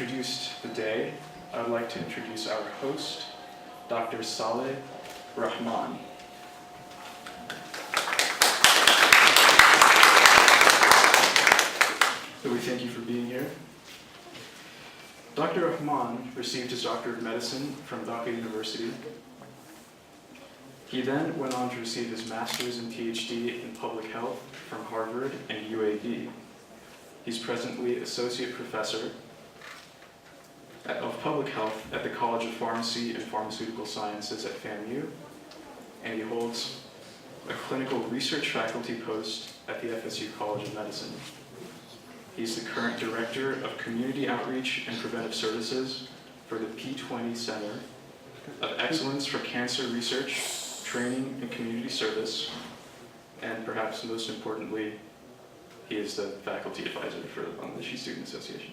introduced the day, I would like to introduce our host, Dr. Saleh Rahman. So we thank you for being here. Dr. Rahman received his Doctor of Medicine from Dhaka University. He then went on to receive his Master's and PhD in Public Health from Harvard and UAB. He's presently Associate Professor of Public Health at the College of Pharmacy and Pharmaceutical Sciences at FAMU, and he holds a clinical research faculty post at the FSU College of Medicine. He's the current Director of Community Outreach and Preventive Services for the P20 Center of Excellence for Cancer Research, Training, and Community Service, and perhaps most importantly, he is the faculty advisor for the Bangladeshi Student Association.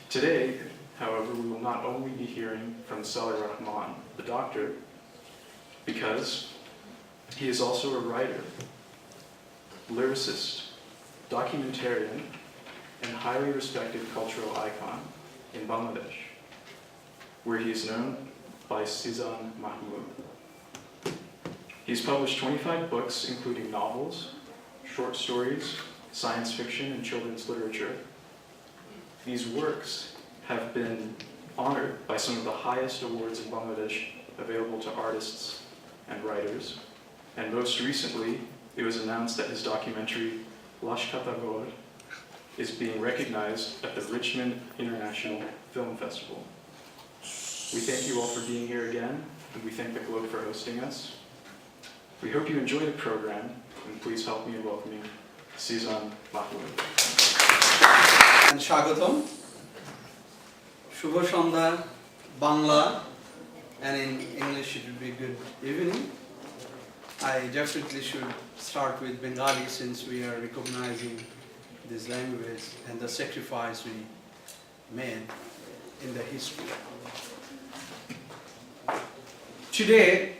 Today, however, we will not only be hearing from Saleh Rahman, the doctor, because he is also a writer, lyricist, documentarian, and highly respected cultural icon in Bangladesh, where he is known by Sizan Mahmood. He's published 25 books, including novels, short stories, science fiction, and children's literature. These works have been honored by some of the highest awards in Bangladesh available to artists and writers. And most recently, it was announced that his documentary, Lashkatagor, is being recognized at the Richmond International Film Festival. We thank you all for being here again, and we thank the Globe for hosting us. We hope you enjoy the program, and please help me in welcoming Sizan Mahmood. And Shagatam, Shubha Shanda, Bangla, and in English it would be good evening. I definitely should start with Bengali since we are recognizing this language and the sacrifice we made in the history. Today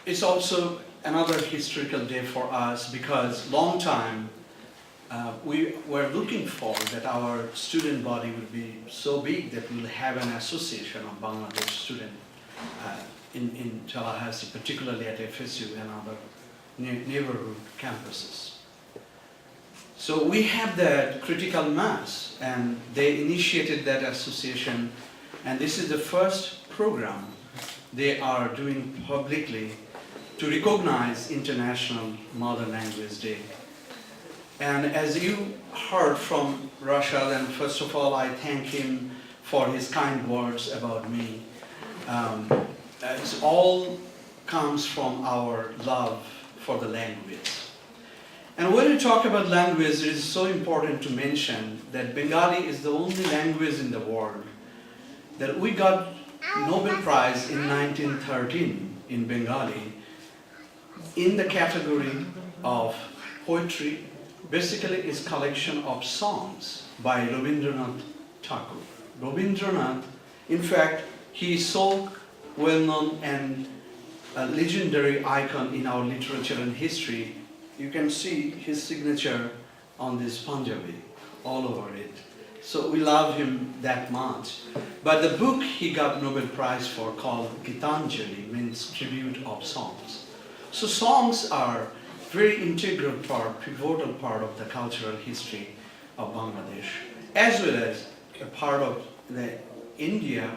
is also another historical day for us because long time we were looking for that our student body would be so big that we'll have an association of Bangladesh students in Tallahassee, particularly at FSU and other neighborhood campuses. So we have that critical mass, and they initiated that association, and this is the first program they are doing publicly to recognize International Mother Language Day. And as you heard from Rashad, and first of all I thank him for his kind words about me. It all comes from our love for the language. And when we talk about language, it is so important to mention that Bengali is the only language in the world that we got Nobel Prize in 1913 in Bengali in the category of poetry. Basically, it's a collection of songs by Rabindranath Tagore. Rabindranath, in fact, he is so well-known and a legendary icon in our literature and history. You can see his signature on this Punjabi, all over it. So we love him that much. But the book he got Nobel Prize for called Gitanjali means tribute of songs. So songs are very integral part, pivotal part of the cultural history of Bangladesh, as well as a part of the India,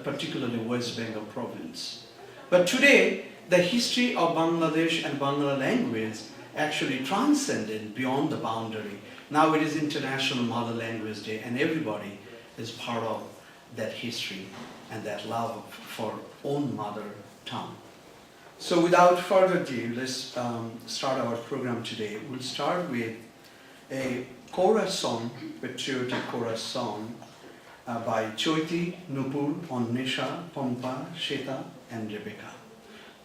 particularly West Bengal province. But today, the history of Bangladesh and Bangla language actually transcended beyond the boundary. Now it is International Mother Language Day, and everybody is part of that history and that love for own mother tongue. So without further ado, let's start our program today. We'll start with a chorus song, patriotic chorus song by Choiti, Nupur, Onnesha, Pompa, Sheta, and Rebecca.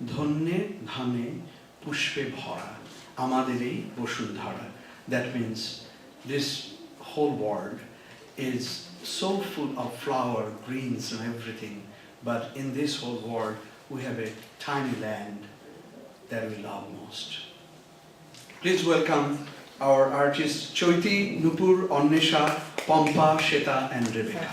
Dhonne dhane pushpe bhara, amaderi boshundhara. That means this whole world is so full of flower, greens and everything, but in this whole world we have a tiny land that we love most. Please welcome our artists Choiti, Nupur, Annesha, Pampa, Sheta and Rebecca.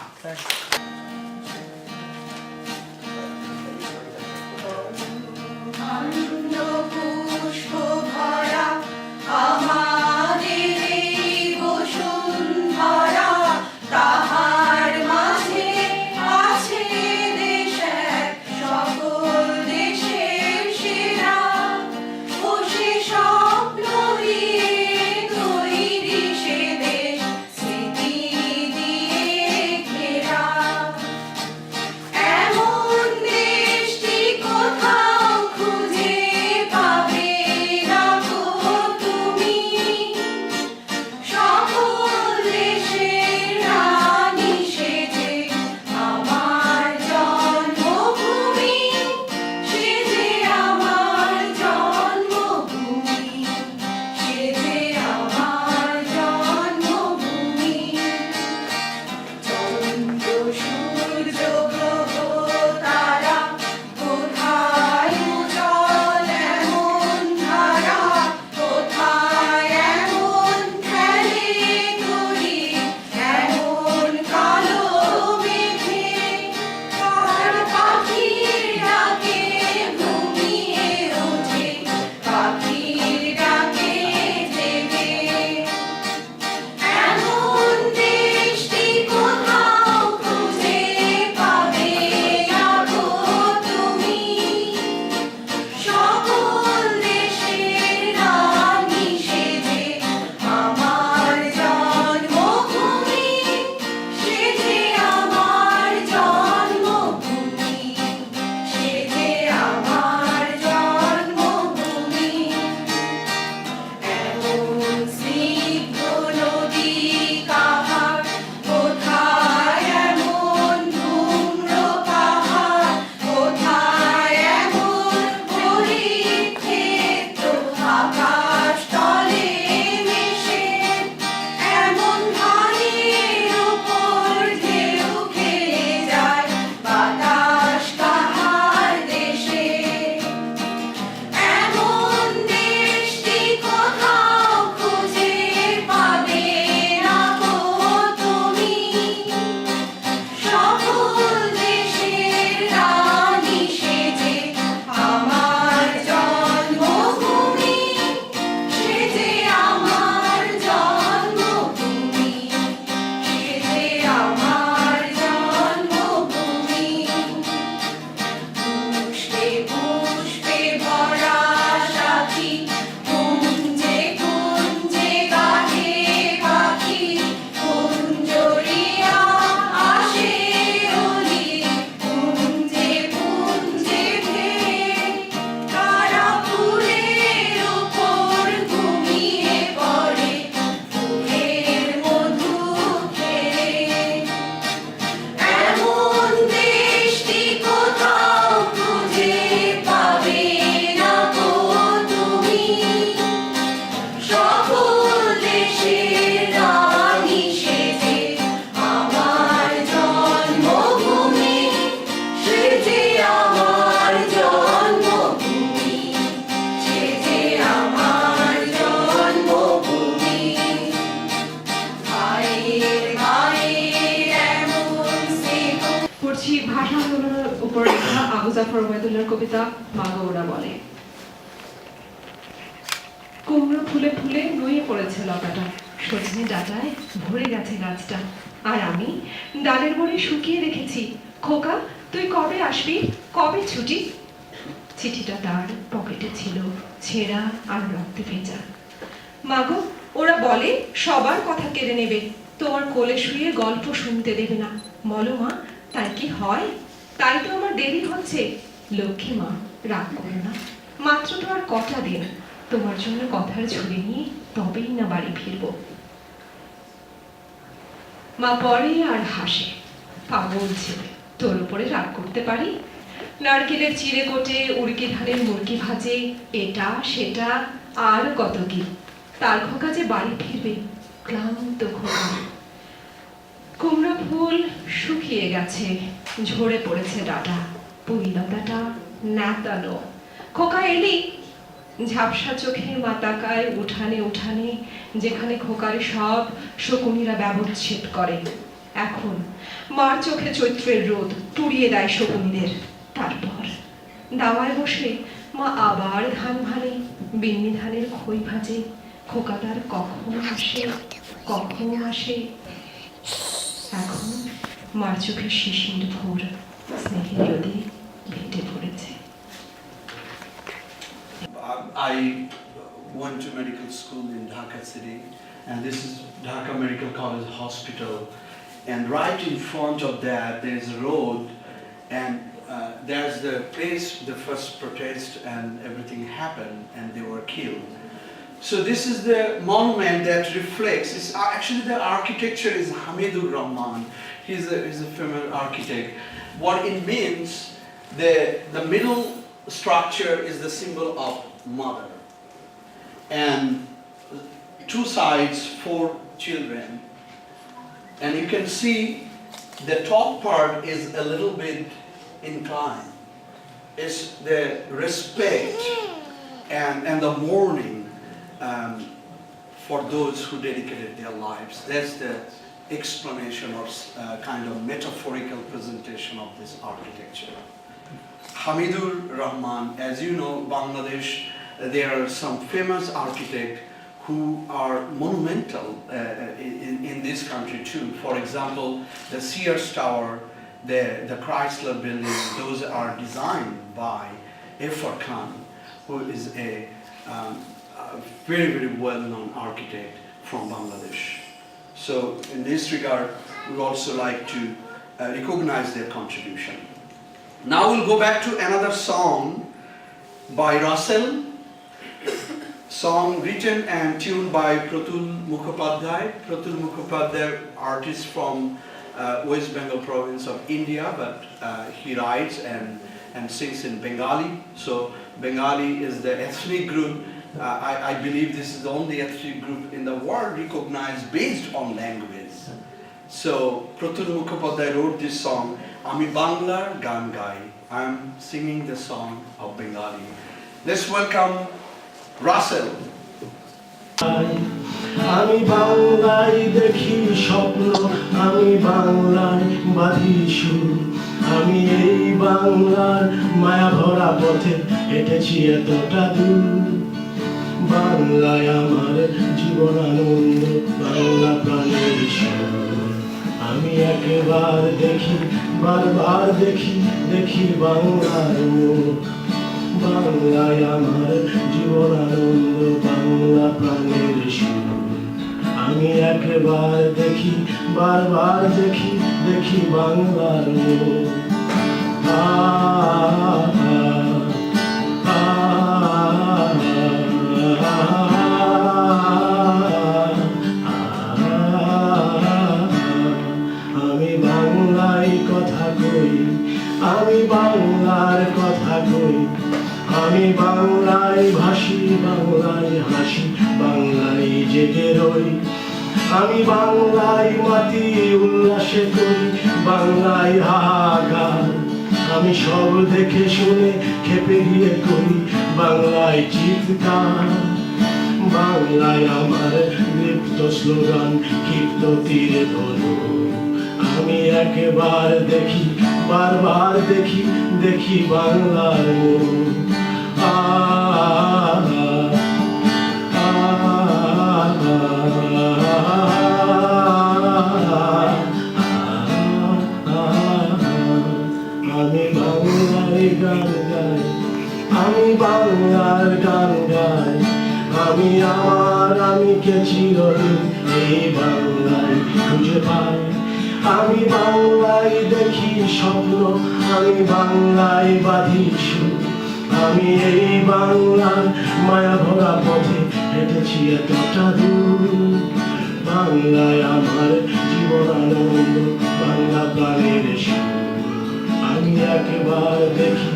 ভাষা আন্দোলনের উপর লেখা আবু জাফর ওবায়দুল্লাহর কবিতা মাগো ওরা বলে। কুমড়ো ফুলে ফুলে নুয়ে পড়েছে লতাটা, সজনে ডাটায় ভরে গেছে গাছটা, আর আমি ডালের বড়ি শুকিয়ে রেখেছি। খোকা তুই কবে আসবি, কবে ছুটি? চিঠিটা তার পকেটে ছিল, ছেঁড়া আর রক্তে ভেজা। মাগো ওরা বলে সবার কথা কেড়ে নেবে, তোমার কোলে শুয়ে গল্প শুনতে দেবে না। বলো মা তাই কি হয়? তাই তো আমার দেরি হচ্ছে। লক্ষ্মী মা রাগ করো না, মাত্র তো আর কটা দিন, তোমার জন্য কথার ঝুড়ি নিয়ে তবেই না বাড়ি ফিরবো। মা পড়ে আর হাসে, পাগল ছেলে, তোর উপরে রাগ করতে পারি? নারকেলের চিড়ে কোটে, উড়কি ধানের মুরগি ভাজে, এটা সেটা আর কত কি। তার খোকা যে বাড়ি ফিরবে, ক্লান্ত খোকা। কুমড়ো ফুল শুকিয়ে গেছে, ঝরে পড়েছে ডাটা, পুঁই লতাটা ন্যাতানো। খোকা এলি? ঝাপসা চোখে মা তাকায় উঠানে উঠানে, যেখানে খোকার সব শকুনিরা ব্যবচ্ছেদ করে। এখন মার চোখে চৈত্রের রোদ পুড়িয়ে দেয় শকুনিদের। তারপর দাওয়ায় বসে মা আবার ধান ভানে, বিন্নি ধানের খই ভাজে। খোকা তার কখন আসে, কখন আসে। এখন মার চোখে শিশির ভোর স্নেহের রোদে ভেটে পড়েছে। I went to medical school in Dhaka city, and this is Dhaka Medical College Hospital. And right in front of that, there's a road, and there's the place, the first protest, and everything happened, and they were killed. So this is the monument that reflects. It's actually the architecture is Hamidur Rahman. He's a famous architect. What it means, the middle structure is the symbol of mother, and two sides, 4 children, and you can see the top part is a little bit inclined. It's the respect and the mourning for those who dedicated their lives. That's the explanation or kind of metaphorical presentation of this architecture. Hamidur Rahman, as you know, Bangladesh, there are some famous architects who are monumental in this country too. For example, the Sears Tower, the Chrysler Building, those are designed by Efar Khan, who is a very, very well-known architect from Bangladesh. So in this regard, we also like to recognize their contribution. Now we'll go back to another song by Russell, song written and tuned by Pratul Mukhopadhyay. Pratul Mukhopadhyay, artist from West Bengal province of India, but he writes and sings in Bengali. So Bengali is the ethnic group. I believe this is the only ethnic group in the world recognized based on language. So Pratul Mukhopadhyay wrote this song, Ami Banglar Gan Gai. I'm singing the song of Bengali. Let's welcome Russell. আমি বাংলায় দেখি স্বপ্ন, আমি বাংলায় বাঁধি সুর, আমি এই বাংলার মায়া ভরা পথে হেঁটেছি এতটা দূর। বাংলায় আমার জীবন আনন্দ, বাংলা প্রাণের সুর। আমি একবার দেখি, বারবার দেখি, দেখি বাংলার মুখ। বাংলায় আমার জীবন আনন্দ, বাংলা প্রাণের সুর। আমি একবার দেখি, বারবার দেখি, দেখি বাংলার মুখ। আমি বাংলায় কথা কই, আমি বাংলার কথা কই, আমি বাংলায় ভাসি, বাংলায় হাসি, বাংলায় জেগে রই। আমি বাংলায় মাতি উল্লাসে করি, বাংলায় হাহাকার। আমি সব দেখে শুনে খেপে গিয়ে করি, বাংলায় চিৎকার। বাংলায় আমার লিপ্ত স্লোগান, ক্ষিপ্ত তীরে ধরো। আমি একবার দেখি, বারবার দেখি, দেখি বাংলার মুখ। আমি বাংলায় গান গাই, আমি বাংলার গান গাই। আমি আমার আমিকে চিরদিন এই বাংলায় খুঁজে পাই। আমি বাংলায় দেখি স্বপ্ন, আমি বাংলায় বাঁধি সুর। আমি এই বাংলার মায়া ভরা পথে হেঁটেছি এতটা দূর। বাংলায় আমার জীবন আনন্দ, বাংলা প্রাণের সুর। আমি একবার দেখি,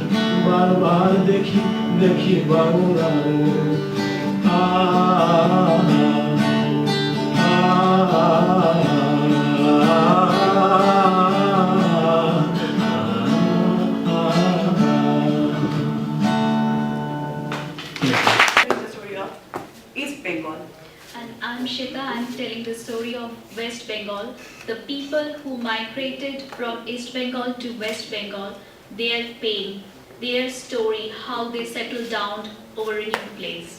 বারবার দেখি, দেখি বাংলার মুখ। people who migrated from East Bengal to West Bengal, their pain, their story, how they settled down over a new place.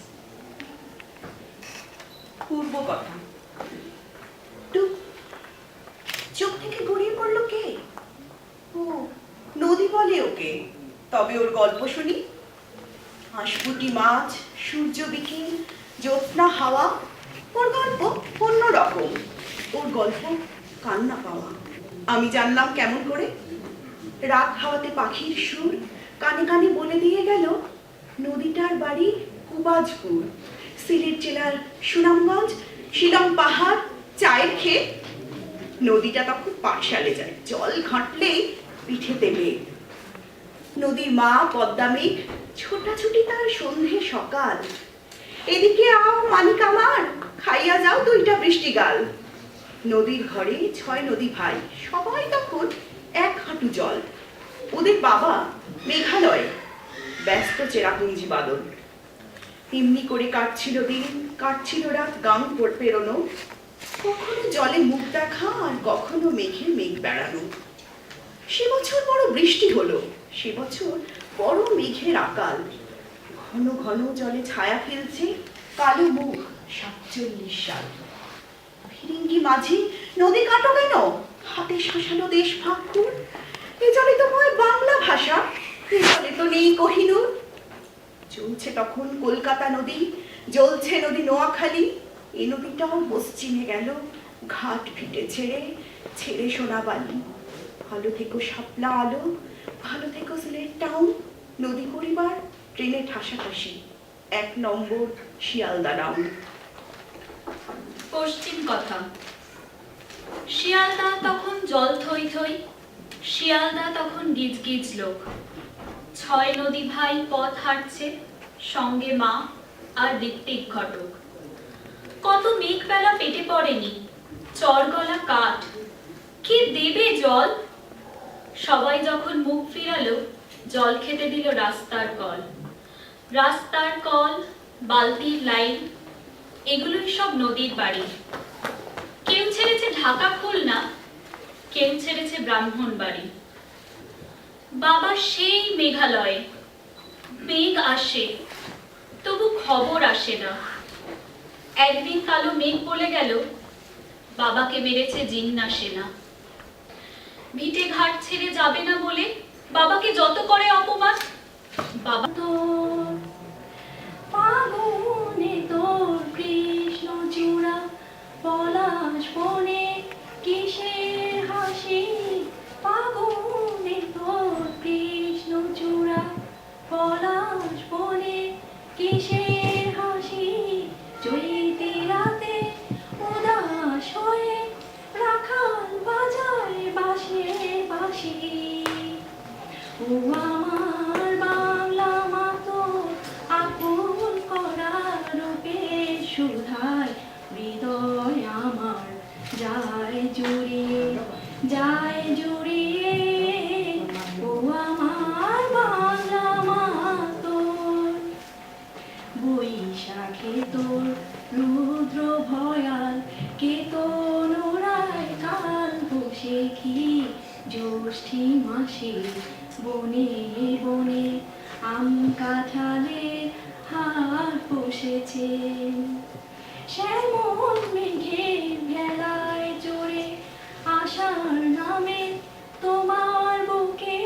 পূর্ব কথা টুক চোখ থেকে গড়িয়ে পড়লো কে? ও নদী বলে ওকে। তবে ওর গল্প শুনি। হাঁসপুটি মাছ, সূর্য বিকেল, জ্যোৎস্না হাওয়া। ওর গল্প অন্য রকম। ওর গল্প কান্না পাওয়া। আমি জানলাম কেমন করে? রাত হাওয়াতে পাখির সুর কানে কানে বলে দিয়ে গেল নদীটার বাড়ি কুবাজপুর, সিলেট জেলার সুনামগঞ্জ, শিলং পাহাড়, চায়ের ক্ষেত। নদীটা তখন পাঠশালে যায়, জল ঘাঁটলেই পিঠে দেবে। নদীর মা পদ্মা মেঘ, ছোটাছুটি তার সন্ধে সকাল। এদিকে আও মানিক আমার, খাইয়া যাও দুইটা বৃষ্টি গাল। নদীর ঘরে 6 নদী ভাই, সবাই তখন এক হাঁটু জল। ওদের বাবা মেঘালয়, ব্যস্ত চেরাপুঞ্জি বাদল। এমনি করে কাটছিল দিন, কাটছিল রাত, গান পেরোনো। কখনো জলে মুখ দেখা, আর কখনো মেঘে মেঘ বেড়ানো। সে বছর বড় বৃষ্টি হলো, সে বছর বড় মেঘের আকাল। ঘন ঘন জলে ছায়া ফেলছে কালো মুখ, 47 সাল। ফিরিঙ্গি মাঝি, নদী কাটো কেন? হাতে শাসালো দেশ ফাঁকুর। এ জলে তো হয় বাংলা ভাষা, এ জলে তো নেই কোহিনূর। চলছে তখন কলকাতা নদী, জ্বলছে নদী নোয়াখালী। এই নদীটাও পশ্চিমে গেল, ঘাট ভিটে ছেড়ে ছেড়ে সোনাবালি। ভালো থেকো শাপলা আলো, ভালো থেকো সিলেট টাউন। নদী পরিবার ট্রেনে ঠাসাঠাসি, 1 নম্বর শিয়ালদা ডাউন। পশ্চিম কথা। শিয়ালদা তখন জল থই থই, শিয়ালদা তখন গিজ গিজ লোক। 6 নদী ভাই পথ হাঁটছে, সঙ্গে মা আর ঋত্বিক ঘটক। কত মেঘ বেলা পেটে পড়েনি, চরগলা কাঠ, কে দেবে জল? সবাই যখন মুখ ফিরালো, জল খেতে দিল রাস্তার কল। রাস্তার কল, বালতির লাইন, এগুলোই সব নদীর বাড়ি। কেউ ছেড়েছে ঢাকা খুলনা, কেউ ছেড়েছে ব্রাহ্মণবাড়ি। বাবা সেই মেঘালয়ে, মেঘ আসে তবু খবর আসে না। একদিন কালো মেঘ বলে গেল, বাবাকে মেরেছে জিন্না সেনা। ভিটে ঘাট ছেড়ে যাবে না বলে বাবাকে যত করে অপমান। বাবা তোর ফাগুনে তোর কৃষ্ণ চূড়া, পলাশ বনে কিসের হাসি। ফাগুনে তোর কৃষ্ণ চূড়া, পলাশ বনে কিসের হাসি। চৈতি রাতে উদাস হয়ে রাখাল বাজায় বাঁশি বাঁশি। ও আমার বাংলা মাতো, আকুল করা রূপে সুধায় হৃদয় আমার যায় জুড়িয়ে, যায় জুড়িয়ে। ও আমার বাংলা মাতো, বৈশাখে তোর রুদ্র ভয়াল, কেতন ওড়ায় কাল বৈশাখী। জ্যৈষ্ঠী মাসে বনে বনে আম কাঁঠালের হাট বসেছে। শ্যামল মেঘের ভেলায় চড়ে আশার নামে তোমার বুকে।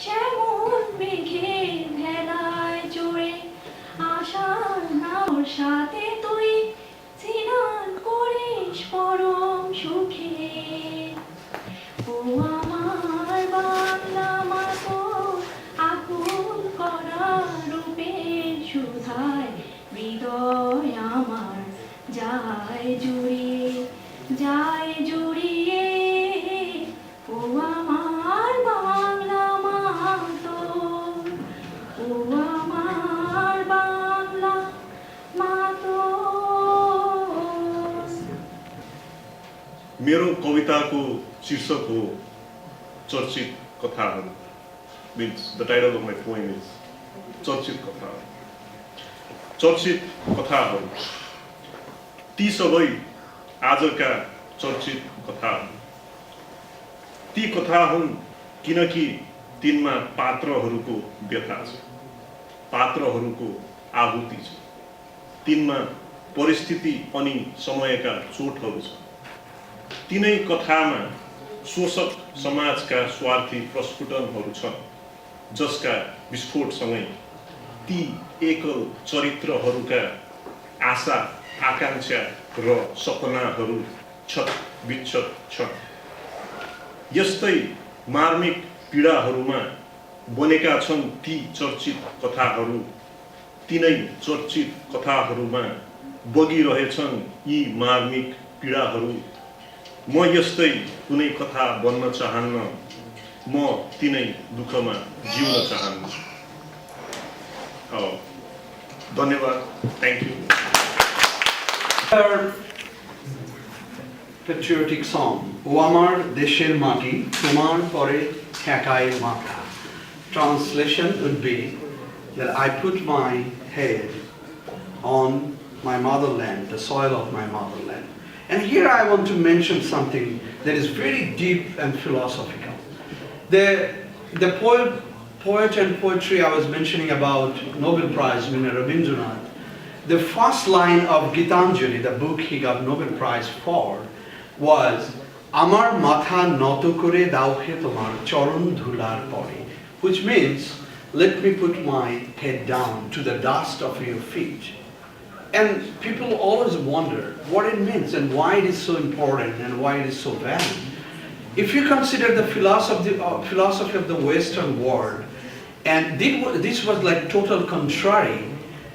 শ্যামল মেঘের ভেলায় চড়ে আশার নাম, সাথে তুই স্নান করিস পরম সুখে। ও আমার বাংলা মাতো, আকুল করা রূপের সুধায় হৃদয় আমার যায় জুড়িয়ে, যায় জুড়িয়ে। ও আমার বাংলা মাতো, ও আমার বাংলা मातो। मेरो कविताको शीर्षक हो चर्चित कथाहरू। Means the title of my poem is चर्चित कथाहरू। चर्चित कथाहरू ती सबै आजका चर्चित कथाहरू। ती कथा हुन् किनकि तिनमा पात्रहरूको व्यथा छ, पात्रहरूको आहुति छ, तिनमा परिस्थिति अनि समयका चोटहरू छ। तिनै कथामा शोषक समाजका स्वार्थी प्रस्फुटनहरू छन्, जसका विस्फोटसँगै ती एकल चरित्रहरूका आशा, आकांक्षा र सपनाहरू छतविच्छत छन्। यस्तै मार्मिक पीडाहरूमा बनेका छन् ती चर्चित कथाहरू। तिनै चर्चित कथाहरूमा बगिरहेछन् यी मार्मिक पीडाहरू। म यस्तै कुनै कथा बन्न चाहन्न, म तिनै दुःखमा जिउन चाहन्न। धन्यवाद, thank you. Our patriotic song, O Amar Desher Mati, Tomar Pore Kakai Mata. Translation would be that I put my head on my motherland, the soil of my motherland. And here I want to mention something that is very deep and philosophical. The poet and poetry I was mentioning about Nobel Prize winner Rabindranath, the first line of Gitanjali, the book he got Nobel Prize for, was Amar matha noto kore dao he tomar charan dhular pore, which means let me put my head down to the dust of your feet. And people always wonder what it means and why it is so important and why it is so valued. If you consider the philosophy of the Western world, and this was like total contrary,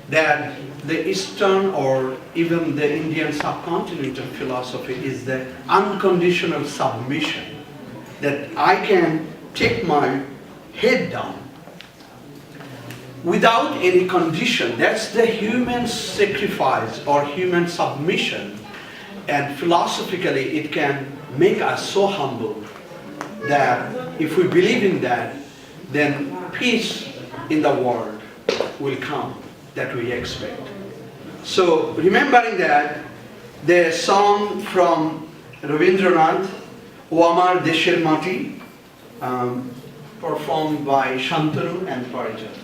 that the Eastern or even the Indian subcontinental philosophy is the unconditional submission, that I can take my head down without any condition. That's the human sacrifice or human submission, and philosophically it can make us so humble that if we believe in that, then peace in the world will come that we expect. So remembering that, the song from Rabindranath, O Amar Desher Mati, performed by Shantanu and Parijat.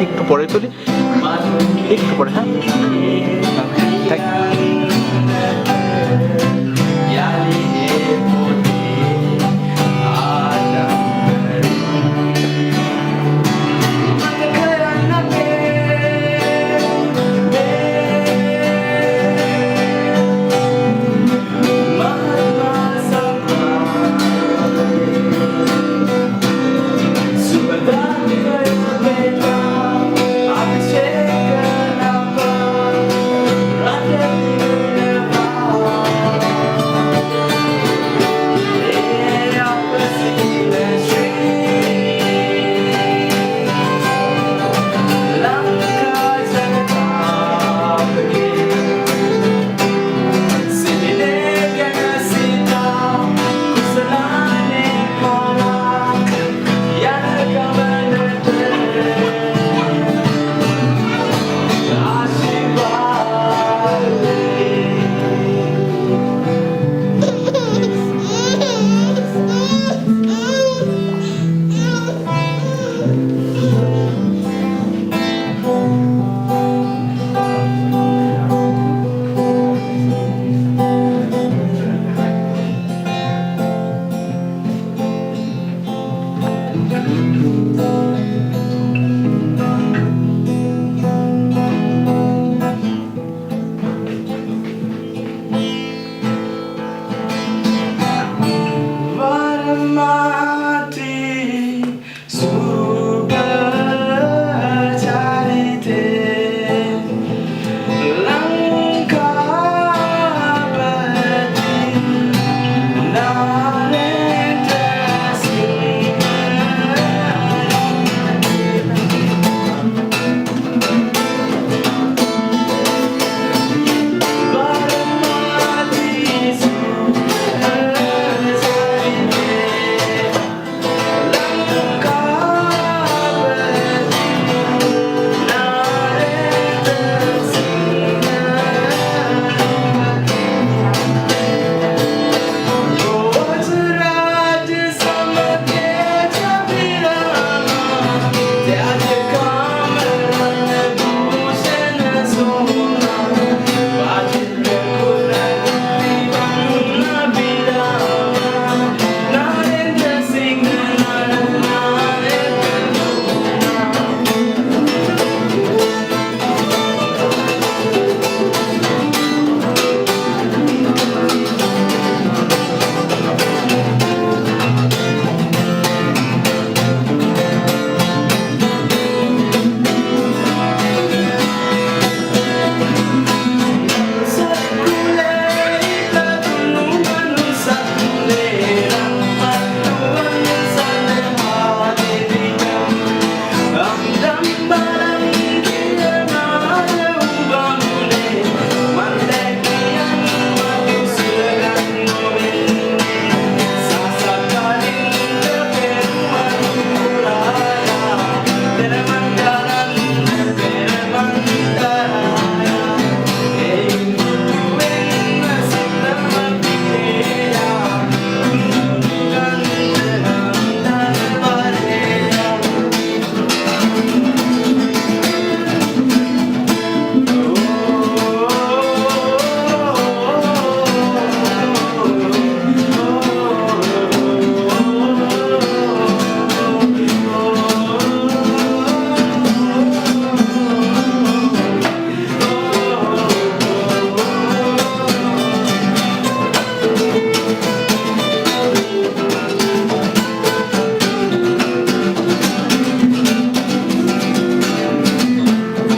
একটু পরে তুলি, একটু পরে, হ্যাঁ।